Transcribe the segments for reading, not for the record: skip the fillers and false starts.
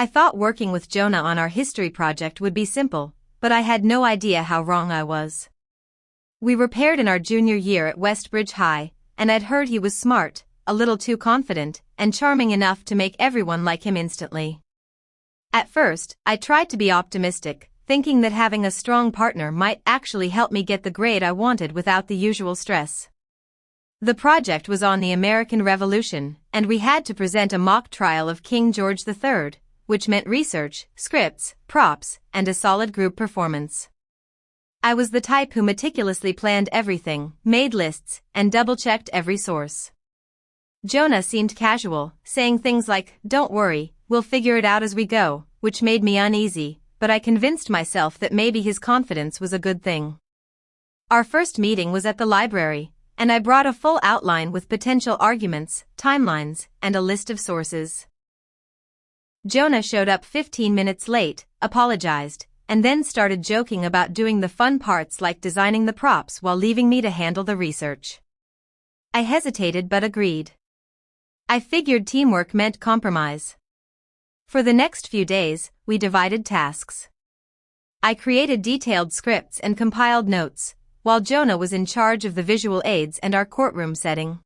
I thought working with Jonah on our history project would be simple, but I had no idea how wrong I was. We were paired in our junior year at Westbridge High, and I'd heard he was smart, a little too confident, and charming enough to make everyone like him instantly. At first, I tried to be optimistic, thinking that having a strong partner might actually help me get the grade I wanted without the usual stress. The project was on the American Revolution, and we had to present a mock trial of King George III, which meant research, scripts, props, and a solid group performance. I was the type who meticulously planned everything, made lists, and double-checked every source. Jonah seemed casual, saying things like, "Don't worry, we'll figure it out as we go," which made me uneasy, but I convinced myself that maybe his confidence was a good thing. Our first meeting was at the library, and I brought a full outline with potential arguments, timelines, and a list of sources. Jonah showed up 15 minutes late, apologized, and then started joking about doing the fun parts like designing the props while leaving me to handle the research. I hesitated but agreed. I figured teamwork meant compromise. For the next few days, we divided tasks. I created detailed scripts and compiled notes, while Jonah was in charge of the visual aids and our courtroom setting.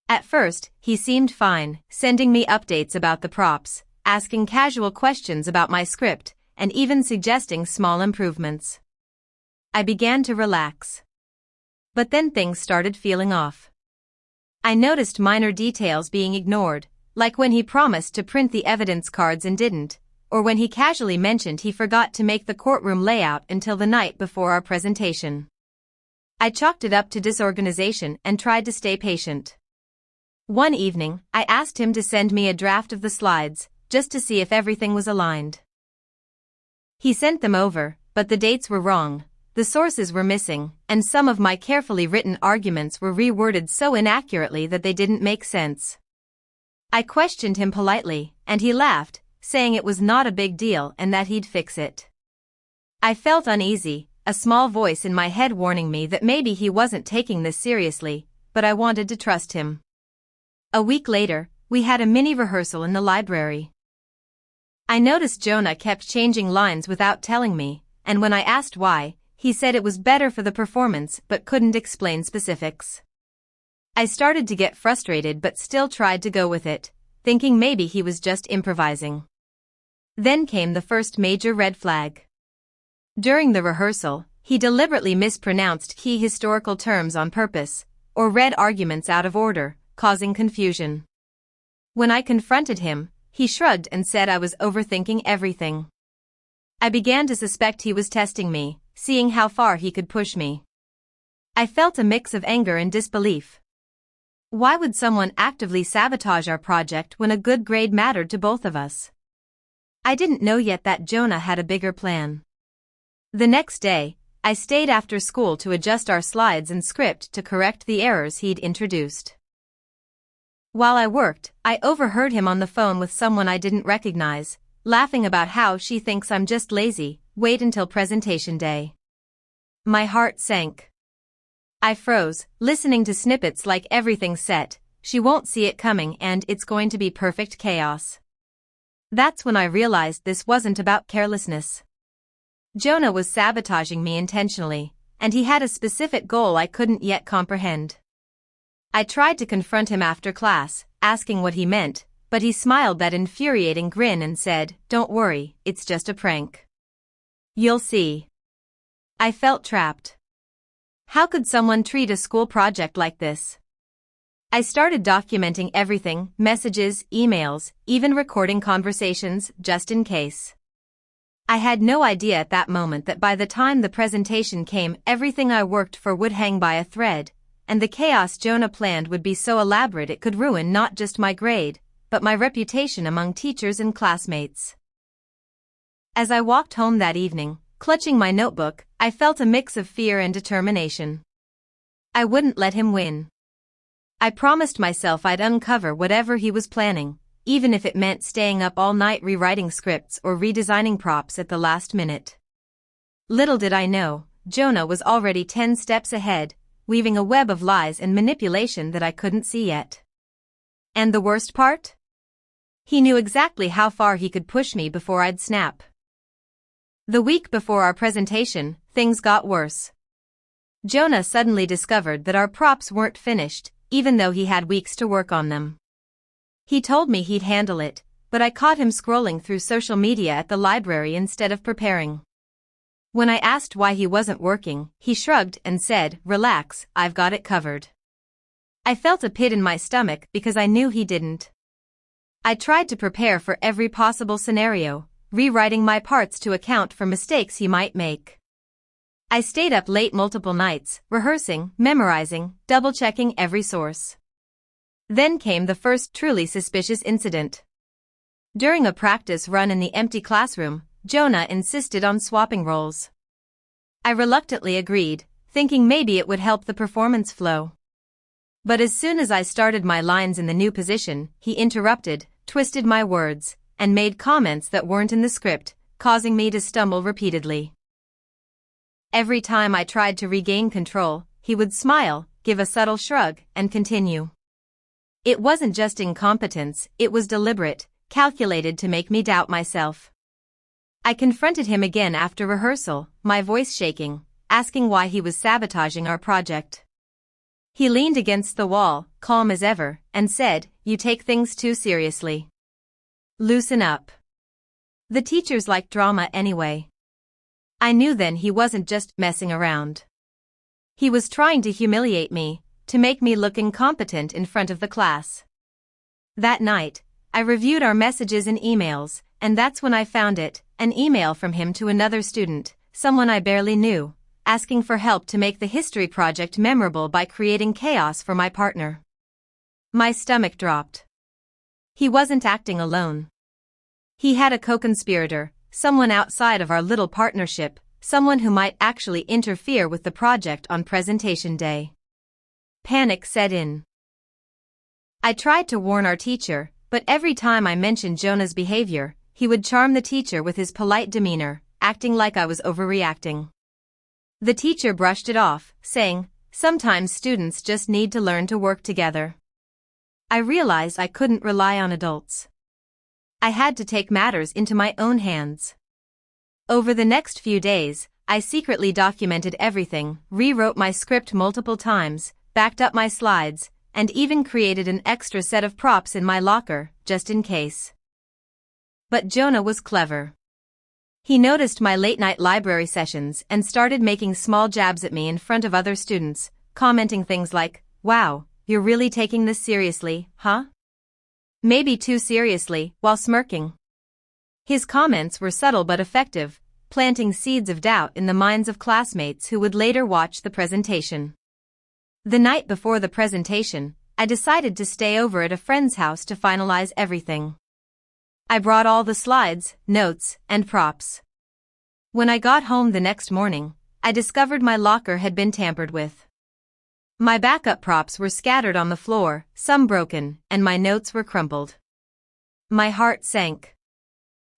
At first, he seemed fine, sending me updates about the props, asking casual questions about my script, and even suggesting small improvements. I began to relax. But then things started feeling off. I noticed minor details being ignored, like when he promised to print the evidence cards and didn't, or when he casually mentioned he forgot to make the courtroom layout until the night before our presentation. I chalked it up to disorganization and tried to stay patient. One evening, I asked him to send me a draft of the slides, just to see if everything was aligned. He sent them over, but the dates were wrong, the sources were missing, and some of my carefully written arguments were reworded so inaccurately that they didn't make sense. I questioned him politely, and he laughed, saying it was not a big deal and that he'd fix it. I felt uneasy, a small voice in my head warning me that maybe he wasn't taking this seriously, but I wanted to trust him. A week later, we had a mini rehearsal in the library. I noticed Jonah kept changing lines without telling me, and when I asked why, he said it was better for the performance but couldn't explain specifics. I started to get frustrated but still tried to go with it, thinking maybe he was just improvising. Then came the first major red flag. During the rehearsal, he deliberately mispronounced key historical terms on purpose, or read arguments out of order, causing confusion. When I confronted him, he shrugged and said I was overthinking everything. I began to suspect he was testing me, seeing how far he could push me. I felt a mix of anger and disbelief. Why would someone actively sabotage our project when a good grade mattered to both of us? I didn't know yet that Jonah had a bigger plan. The next day, I stayed after school to adjust our slides and script to correct the errors he'd introduced. While I worked, I overheard him on the phone with someone I didn't recognize, laughing about how she thinks I'm just lazy, wait until presentation day. My heart sank. I froze, listening to snippets like everything's set, she won't see it coming and it's going to be perfect chaos. That's when I realized this wasn't about carelessness. Jonah was sabotaging me intentionally, and he had a specific goal I couldn't yet comprehend. I tried to confront him after class, asking what he meant, but he smiled that infuriating grin and said, "Don't worry, it's just a prank. You'll see." I felt trapped. How could someone treat a school project like this? I started documenting everything, messages, emails, even recording conversations, just in case. I had no idea at that moment that by the time the presentation came, everything I worked for would hang by a thread, and the chaos Jonah planned would be so elaborate it could ruin not just my grade, but my reputation among teachers and classmates. As I walked home that evening, clutching my notebook, I felt a mix of fear and determination. I wouldn't let him win. I promised myself I'd uncover whatever he was planning, even if it meant staying up all night rewriting scripts or redesigning props at the last minute. Little did I know, Jonah was already 10 steps ahead, weaving a web of lies and manipulation that I couldn't see yet. And the worst part? He knew exactly how far he could push me before I'd snap. The week before our presentation, things got worse. Jonah suddenly discovered that our props weren't finished, even though he had weeks to work on them. He told me he'd handle it, but I caught him scrolling through social media at the library instead of preparing. When I asked why he wasn't working, he shrugged and said, "Relax, I've got it covered." I felt a pit in my stomach because I knew he didn't. I tried to prepare for every possible scenario, rewriting my parts to account for mistakes he might make. I stayed up late multiple nights, rehearsing, memorizing, double-checking every source. Then came the first truly suspicious incident. During a practice run in the empty classroom, Jonah insisted on swapping roles. I reluctantly agreed, thinking maybe it would help the performance flow. But as soon as I started my lines in the new position, he interrupted, twisted my words, and made comments that weren't in the script, causing me to stumble repeatedly. Every time I tried to regain control, he would smile, give a subtle shrug, and continue. It wasn't just incompetence, it was deliberate, calculated to make me doubt myself. I confronted him again after rehearsal, my voice shaking, asking why he was sabotaging our project. He leaned against the wall, calm as ever, and said, "You take things too seriously. Loosen up. The teachers like drama anyway." I knew then he wasn't just messing around. He was trying to humiliate me, to make me look incompetent in front of the class. That night, I reviewed our messages and emails, and that's when I found it, an email from him to another student, someone I barely knew, asking for help to make the history project memorable by creating chaos for my partner. My stomach dropped. He wasn't acting alone. He had a co-conspirator, someone outside of our little partnership, someone who might actually interfere with the project on presentation day. Panic set in. I tried to warn our teacher, but every time I mentioned Jonah's behavior, he would charm the teacher with his polite demeanor, acting like I was overreacting. The teacher brushed it off, saying, "Sometimes students just need to learn to work together." I realized I couldn't rely on adults. I had to take matters into my own hands. Over the next few days, I secretly documented everything, rewrote my script multiple times, backed up my slides, and even created an extra set of props in my locker, just in case. But Jonah was clever. He noticed my late-night library sessions and started making small jabs at me in front of other students, commenting things like, "Wow, you're really taking this seriously, huh?" Maybe too seriously, while smirking. His comments were subtle but effective, planting seeds of doubt in the minds of classmates who would later watch the presentation. The night before the presentation, I decided to stay over at a friend's house to finalize everything. I brought all the slides, notes, and props. When I got home the next morning, I discovered my locker had been tampered with. My backup props were scattered on the floor, some broken, and my notes were crumpled. My heart sank.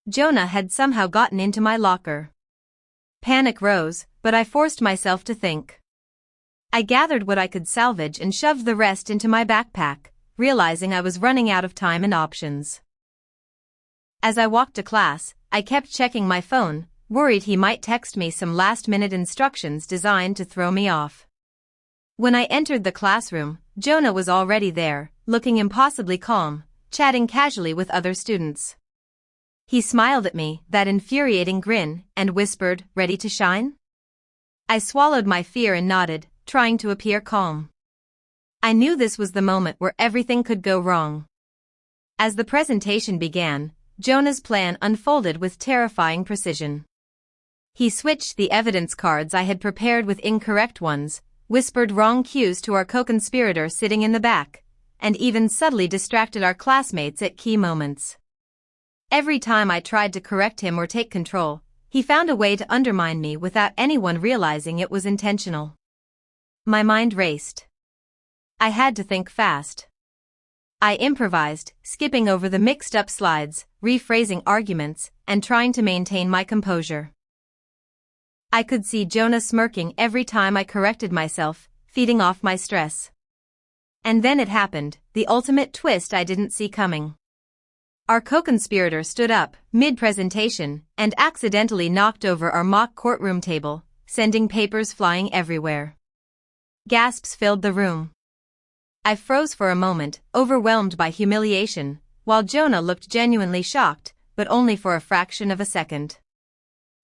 Jonah had somehow gotten into my locker. Panic rose, but I forced myself to think. I gathered what I could salvage and shoved the rest into my backpack, realizing I was running out of time and options. As I walked to class, I kept checking my phone, worried he might text me some last-minute instructions designed to throw me off. When I entered the classroom, Jonah was already there, looking impossibly calm, chatting casually with other students. He smiled at me, that infuriating grin, and whispered, "Ready to shine?" I swallowed my fear and nodded, trying to appear calm. I knew this was the moment where everything could go wrong. As the presentation began, Jonah's plan unfolded with terrifying precision. He switched the evidence cards I had prepared with incorrect ones, whispered wrong cues to our co-conspirator sitting in the back, and even subtly distracted our classmates at key moments. Every time I tried to correct him or take control, he found a way to undermine me without anyone realizing it was intentional. My mind raced. I had to think fast. I improvised, skipping over the mixed-up slides, rephrasing arguments, and trying to maintain my composure. I could see Jonah smirking every time I corrected myself, feeding off my stress. And then it happened, the ultimate twist I didn't see coming. Our co-conspirator stood up, mid-presentation, and accidentally knocked over our mock courtroom table, sending papers flying everywhere. Gasps filled the room. I froze for a moment, overwhelmed by humiliation, while Jonah looked genuinely shocked, but only for a fraction of a second.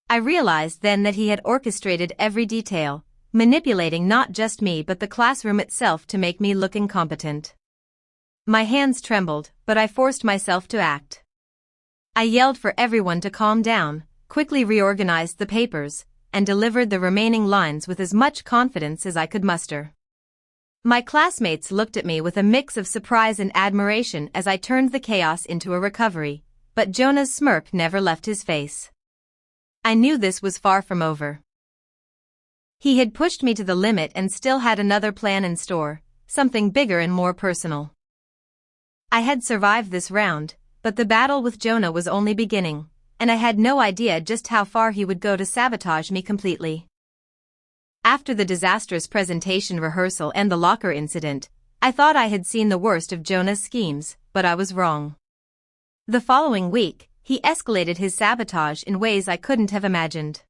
I realized then that he had orchestrated every detail, manipulating not just me but the classroom itself to make me look incompetent. My hands trembled, but I forced myself to act. I yelled for everyone to calm down, quickly reorganized the papers, and delivered the remaining lines with as much confidence as I could muster. My classmates looked at me with a mix of surprise and admiration as I turned the chaos into a recovery, but Jonah's smirk never left his face. I knew this was far from over. He had pushed me to the limit and still had another plan in store, something bigger and more personal. I had survived this round, but the battle with Jonah was only beginning, and I had no idea just how far he would go to sabotage me completely. After the disastrous presentation rehearsal and the locker incident, I thought I had seen the worst of Jonah's schemes, but I was wrong. The following week, he escalated his sabotage in ways I couldn't have imagined.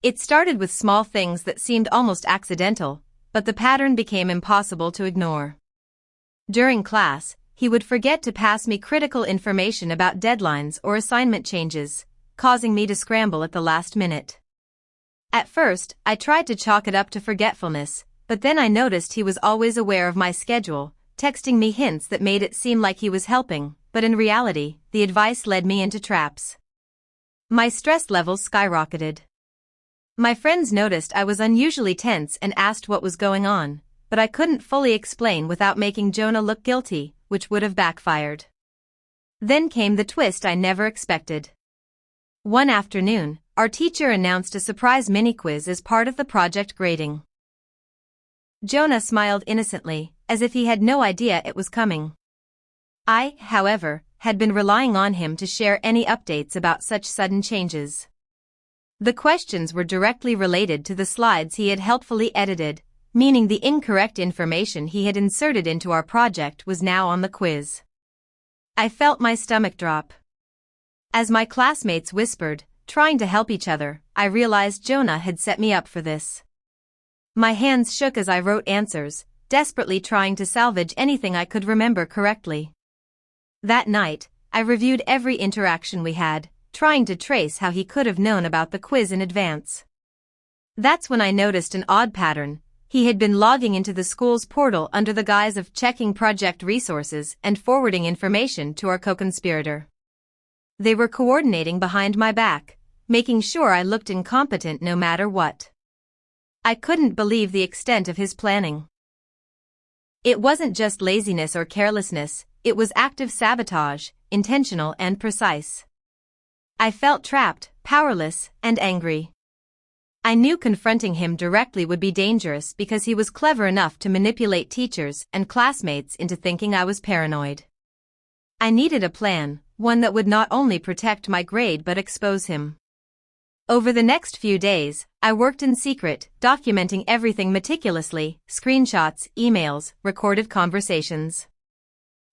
It started with small things that seemed almost accidental, but the pattern became impossible to ignore. During class, he would forget to pass me critical information about deadlines or assignment changes, causing me to scramble at the last minute. At first, I tried to chalk it up to forgetfulness, but then I noticed he was always aware of my schedule, texting me hints that made it seem like he was helping, but in reality, the advice led me into traps. My stress levels skyrocketed. My friends noticed I was unusually tense and asked what was going on, but I couldn't fully explain without making Jonah look guilty, which would have backfired. Then came the twist I never expected. One afternoon, our teacher announced a surprise mini-quiz as part of the project grading. Jonah smiled innocently, as if he had no idea it was coming. I, however, had been relying on him to share any updates about such sudden changes. The questions were directly related to the slides he had helpfully edited, meaning the incorrect information he had inserted into our project was now on the quiz. I felt my stomach drop. As my classmates whispered, trying to help each other, I realized Jonah had set me up for this. My hands shook as I wrote answers, desperately trying to salvage anything I could remember correctly. That night, I reviewed every interaction we had, trying to trace how he could have known about the quiz in advance. That's when I noticed an odd pattern. He had been logging into the school's portal under the guise of checking project resources and forwarding information to our co-conspirator. They were coordinating behind my back, making sure I looked incompetent no matter what. I couldn't believe the extent of his planning. It wasn't just laziness or carelessness, it was active sabotage, intentional and precise. I felt trapped, powerless, and angry. I knew confronting him directly would be dangerous because he was clever enough to manipulate teachers and classmates into thinking I was paranoid. I needed a plan, one that would not only protect my grade but expose him. Over the next few days, I worked in secret, documenting everything meticulously, screenshots, emails, recorded conversations.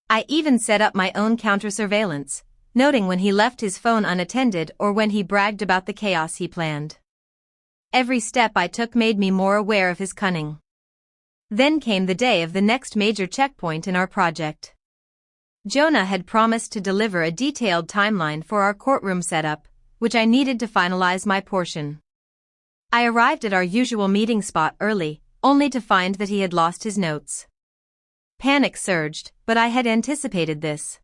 I even set up my own counter-surveillance, noting when he left his phone unattended or when he bragged about the chaos he planned. Every step I took made me more aware of his cunning. Then came the day of the next major checkpoint in our project. Jonah had promised to deliver a detailed timeline for our courtroom setup, which I needed to finalize my portion. I arrived at our usual meeting spot early, only to find that he had lost his notes. Panic surged, but I had anticipated this.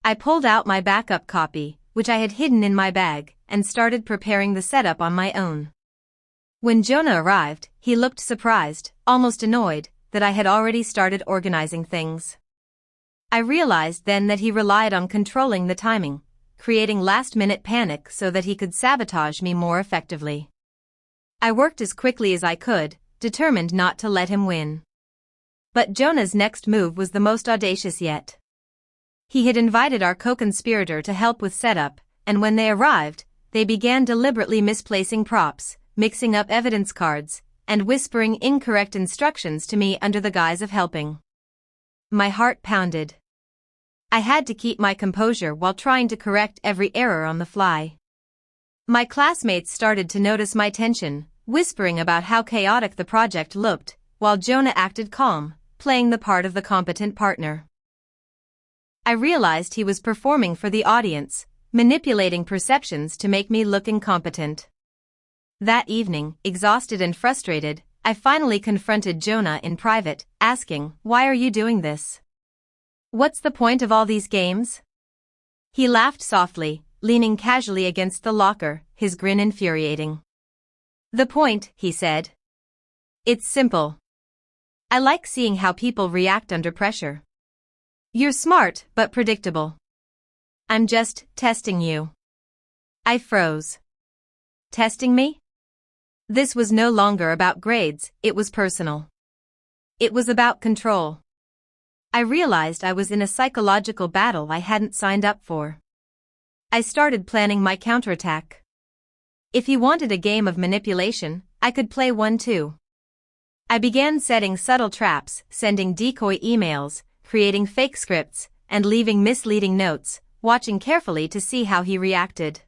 I pulled out my backup copy, which I had hidden in my bag, and started preparing the setup on my own. When Jonah arrived, he looked surprised, almost annoyed, that I had already started organizing things. I realized then that he relied on controlling the timing, creating last-minute panic so that he could sabotage me more effectively. I worked as quickly as I could, determined not to let him win. But Jonah's next move was the most audacious yet. He had invited our co-conspirator to help with setup, and when they arrived, they began deliberately misplacing props, mixing up evidence cards, and whispering incorrect instructions to me under the guise of helping. My heart pounded. I had to keep my composure while trying to correct every error on the fly. My classmates started to notice my tension, whispering about how chaotic the project looked, while Jonah acted calm, playing the part of the competent partner. I realized he was performing for the audience, manipulating perceptions to make me look incompetent. That evening, exhausted and frustrated, I finally confronted Jonah in private, asking, "Why are you doing this? What's the point of all these games?" He laughed softly, leaning casually against the locker, his grin infuriating. "The point," he said. "It's simple. I like seeing how people react under pressure. You're smart but predictable. I'm just testing you." I froze. Testing me? This was no longer about grades, it was personal. It was about control. I realized I was in a psychological battle I hadn't signed up for. I started planning my counterattack. If he wanted a game of manipulation, I could play one too. I began setting subtle traps, sending decoy emails, creating fake scripts, and leaving misleading notes, watching carefully to see how he reacted.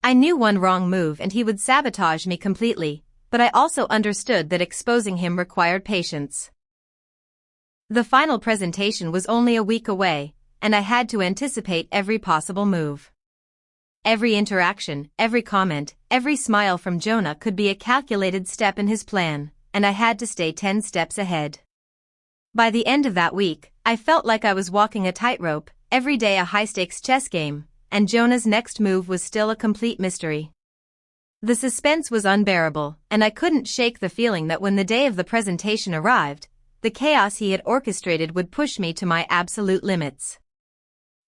I knew one wrong move and he would sabotage me completely, but I also understood that exposing him required patience. The final presentation was only a week away, and I had to anticipate every possible move. Every interaction, every comment, every smile from Jonah could be a calculated step in his plan, and I had to stay 10 steps ahead. By the end of that week, I felt like I was walking a tightrope, every day a high-stakes chess game, and Jonah's next move was still a complete mystery. The suspense was unbearable, and I couldn't shake the feeling that when the day of the presentation arrived, the chaos he had orchestrated would push me to my absolute limits.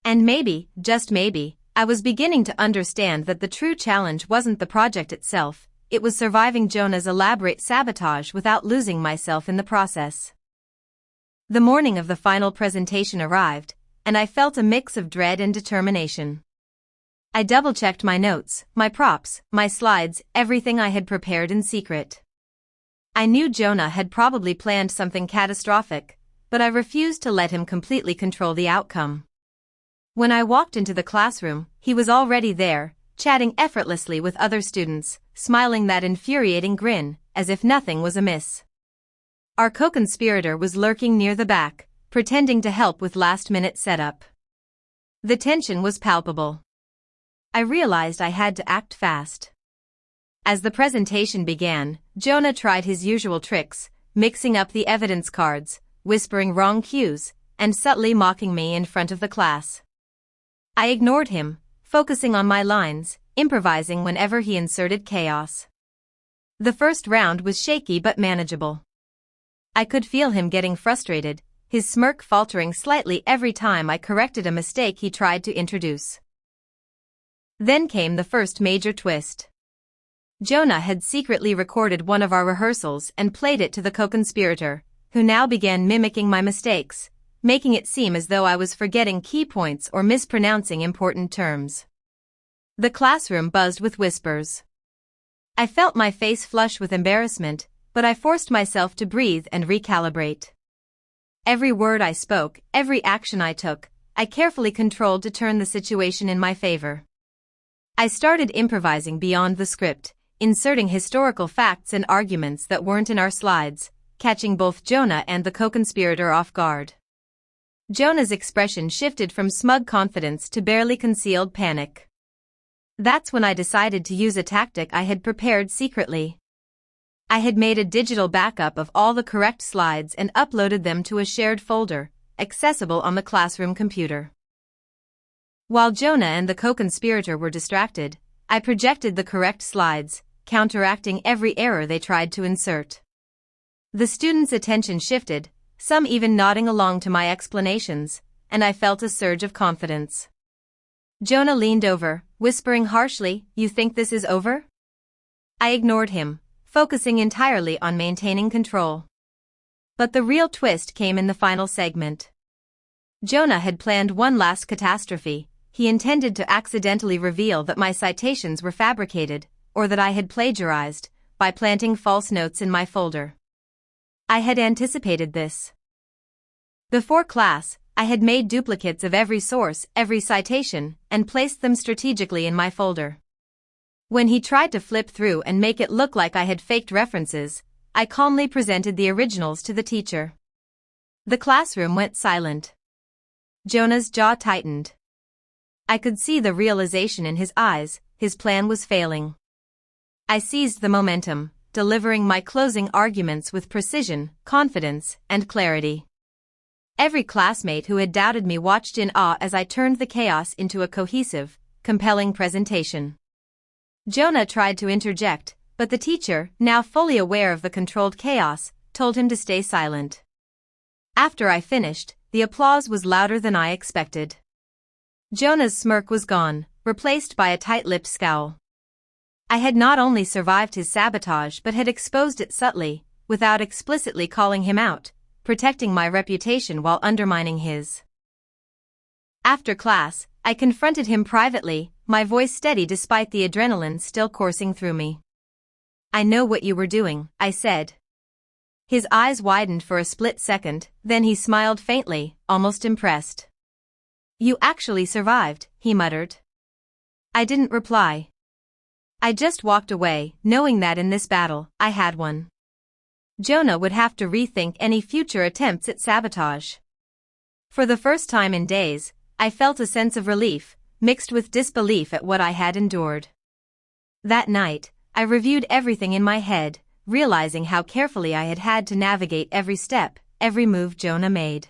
And maybe, just maybe, I was beginning to understand that the true challenge wasn't the project itself, it was surviving Jonah's elaborate sabotage without losing myself in the process. The morning of the final presentation arrived, and I felt a mix of dread and determination. I double-checked my notes, my props, my slides, everything I had prepared in secret. I knew Jonah had probably planned something catastrophic, but I refused to let him completely control the outcome. When I walked into the classroom, he was already there, chatting effortlessly with other students, smiling that infuriating grin, as if nothing was amiss. Our co-conspirator was lurking near the back, pretending to help with last-minute setup. The tension was palpable. I realized I had to act fast. As the presentation began, Jonah tried his usual tricks, mixing up the evidence cards, whispering wrong cues, and subtly mocking me in front of the class. I ignored him, focusing on my lines, improvising whenever he inserted chaos. The first round was shaky but manageable. I could feel him getting frustrated, his smirk faltering slightly every time I corrected a mistake he tried to introduce. Then came the first major twist. Jonah had secretly recorded one of our rehearsals and played it to the co-conspirator, who now began mimicking my mistakes, making it seem as though I was forgetting key points or mispronouncing important terms. The classroom buzzed with whispers. I felt my face flush with embarrassment, but I forced myself to breathe and recalibrate. Every word I spoke, every action I took, I carefully controlled to turn the situation in my favor. I started improvising beyond the script, inserting historical facts and arguments that weren't in our slides, catching both Jonah and the co-conspirator off guard. Jonah's expression shifted from smug confidence to barely concealed panic. That's when I decided to use a tactic I had prepared secretly. I had made a digital backup of all the correct slides and uploaded them to a shared folder, accessible on the classroom computer. While Jonah and the co-conspirator were distracted, I projected the correct slides, counteracting every error they tried to insert. The students' attention shifted, some even nodding along to my explanations, and I felt a surge of confidence. Jonah leaned over, whispering harshly, "You think this is over?" I ignored him, focusing entirely on maintaining control. But the real twist came in the final segment. Jonah had planned one last catastrophe. He intended to accidentally reveal that my citations were fabricated, or that I had plagiarized, by planting false notes in my folder. I had anticipated this. Before class, I had made duplicates of every source, every citation, and placed them strategically in my folder. When he tried to flip through and make it look like I had faked references, I calmly presented the originals to the teacher. The classroom went silent. Jonah's jaw tightened. I could see the realization in his eyes. His plan was failing. I seized the momentum, delivering my closing arguments with precision, confidence, and clarity. Every classmate who had doubted me watched in awe as I turned the chaos into a cohesive, compelling presentation. Jonah tried to interject, but the teacher, now fully aware of the controlled chaos, told him to stay silent. After I finished, the applause was louder than I expected. Jonah's smirk was gone, replaced by a tight-lipped scowl. I had not only survived his sabotage but had exposed it subtly, without explicitly calling him out, protecting my reputation while undermining his. After class, I confronted him privately, my voice steady despite the adrenaline still coursing through me. "I know what you were doing," I said. His eyes widened for a split second, then he smiled faintly, almost impressed. "You actually survived," he muttered. I didn't reply. I just walked away, knowing that in this battle, I had won. Jonah would have to rethink any future attempts at sabotage. For the first time in days, I felt a sense of relief, mixed with disbelief at what I had endured. That night, I reviewed everything in my head, realizing how carefully I had had to navigate every step, every move Jonah made.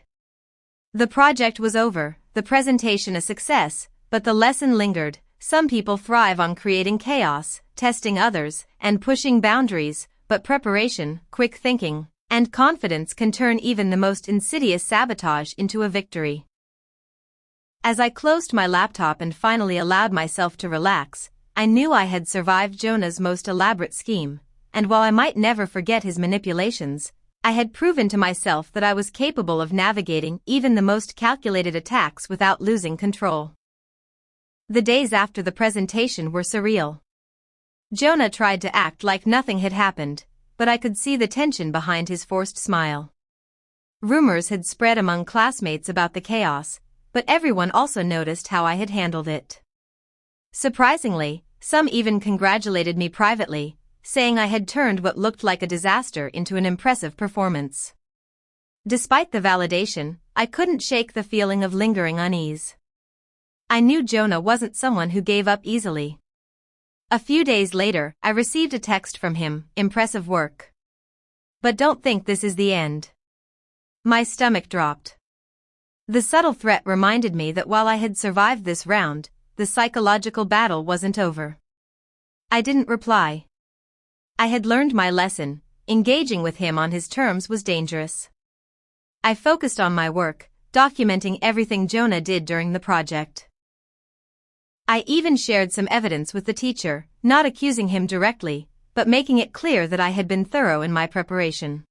The project was over, the presentation a success, but the lesson lingered. Some people thrive on creating chaos, testing others, and pushing boundaries, but preparation, quick thinking, and confidence can turn even the most insidious sabotage into a victory. As I closed my laptop and finally allowed myself to relax, I knew I had survived Jonah's most elaborate scheme, and while I might never forget his manipulations, I had proven to myself that I was capable of navigating even the most calculated attacks without losing control. The days after the presentation were surreal. Jonah tried to act like nothing had happened, but I could see the tension behind his forced smile. Rumors had spread among classmates about the chaos, but everyone also noticed how I had handled it. Surprisingly, some even congratulated me privately, saying I had turned what looked like a disaster into an impressive performance. Despite the validation, I couldn't shake the feeling of lingering unease. I knew Jonah wasn't someone who gave up easily. A few days later, I received a text from him, "Impressive work. But don't think this is the end." My stomach dropped. The subtle threat reminded me that while I had survived this round, the psychological battle wasn't over. I didn't reply. I had learned my lesson. Engaging with him on his terms was dangerous. I focused on my work, documenting everything Jonah did during the project. I even shared some evidence with the teacher, not accusing him directly, but making it clear that I had been thorough in my preparation.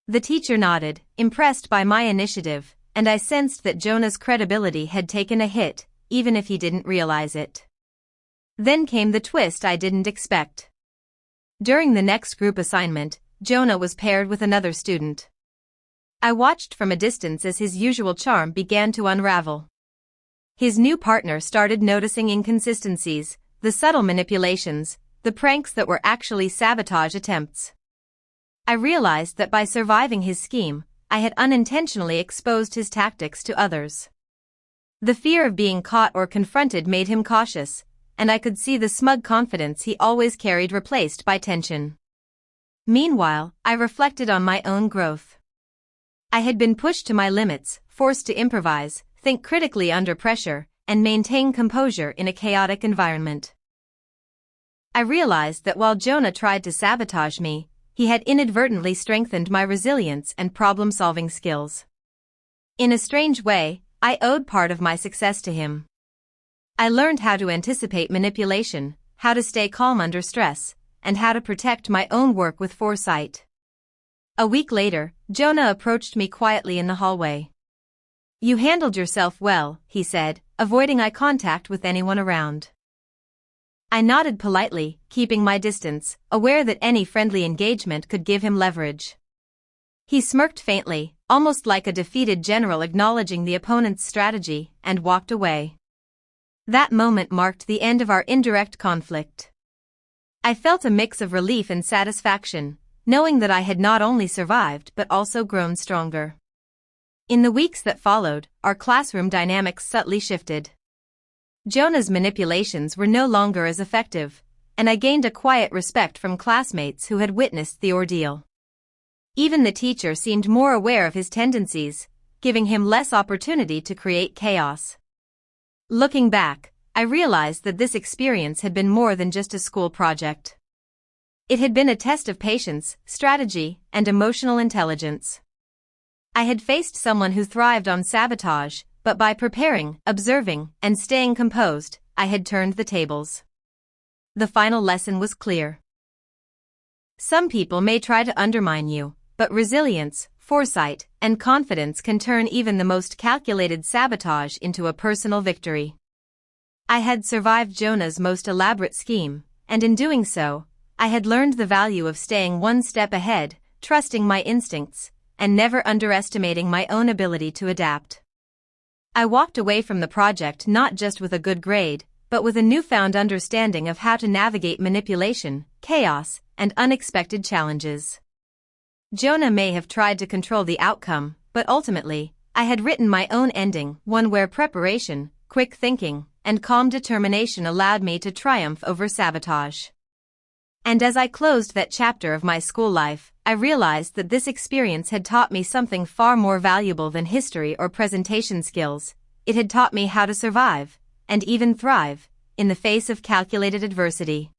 The teacher nodded, impressed by my initiative, and I sensed that Jonah's credibility had taken a hit, even if he didn't realize it. Then came the twist I didn't expect. During the next group assignment, Jonah was paired with another student. I watched from a distance as his usual charm began to unravel. His new partner started noticing inconsistencies, the subtle manipulations, the pranks that were actually sabotage attempts. I realized that by surviving his scheme, I had unintentionally exposed his tactics to others. The fear of being caught or confronted made him cautious, and I could see the smug confidence he always carried replaced by tension. Meanwhile, I reflected on my own growth. I had been pushed to my limits, forced to improvise, think critically under pressure, and maintain composure in a chaotic environment. I realized that while Jonah tried to sabotage me, he had inadvertently strengthened my resilience and problem-solving skills. In a strange way, I owed part of my success to him. I learned how to anticipate manipulation, how to stay calm under stress, and how to protect my own work with foresight. A week later, Jonah approached me quietly in the hallway. "You handled yourself well," he said, avoiding eye contact with anyone around. I nodded politely, keeping my distance, aware that any friendly engagement could give him leverage. He smirked faintly, almost like a defeated general acknowledging the opponent's strategy, and walked away. That moment marked the end of our indirect conflict. I felt a mix of relief and satisfaction, knowing that I had not only survived but also grown stronger. In the weeks that followed, our classroom dynamics subtly shifted. Jonah's manipulations were no longer as effective, and I gained a quiet respect from classmates who had witnessed the ordeal. Even the teacher seemed more aware of his tendencies, giving him less opportunity to create chaos. Looking back, I realized that this experience had been more than just a school project. It had been a test of patience, strategy, and emotional intelligence. I had faced someone who thrived on sabotage, but by preparing, observing, and staying composed, I had turned the tables. The final lesson was clear. Some people may try to undermine you, but resilience, foresight, and confidence can turn even the most calculated sabotage into a personal victory. I had survived Jonah's most elaborate scheme, and in doing so, I had learned the value of staying one step ahead, trusting my instincts, and never underestimating my own ability to adapt. I walked away from the project not just with a good grade, but with a newfound understanding of how to navigate manipulation, chaos, and unexpected challenges. Jonah may have tried to control the outcome, but ultimately, I had written my own ending, one where preparation, quick thinking, and calm determination allowed me to triumph over sabotage. And as I closed that chapter of my school life, I realized that this experience had taught me something far more valuable than history or presentation skills. It had taught me how to survive, and even thrive, in the face of calculated adversity.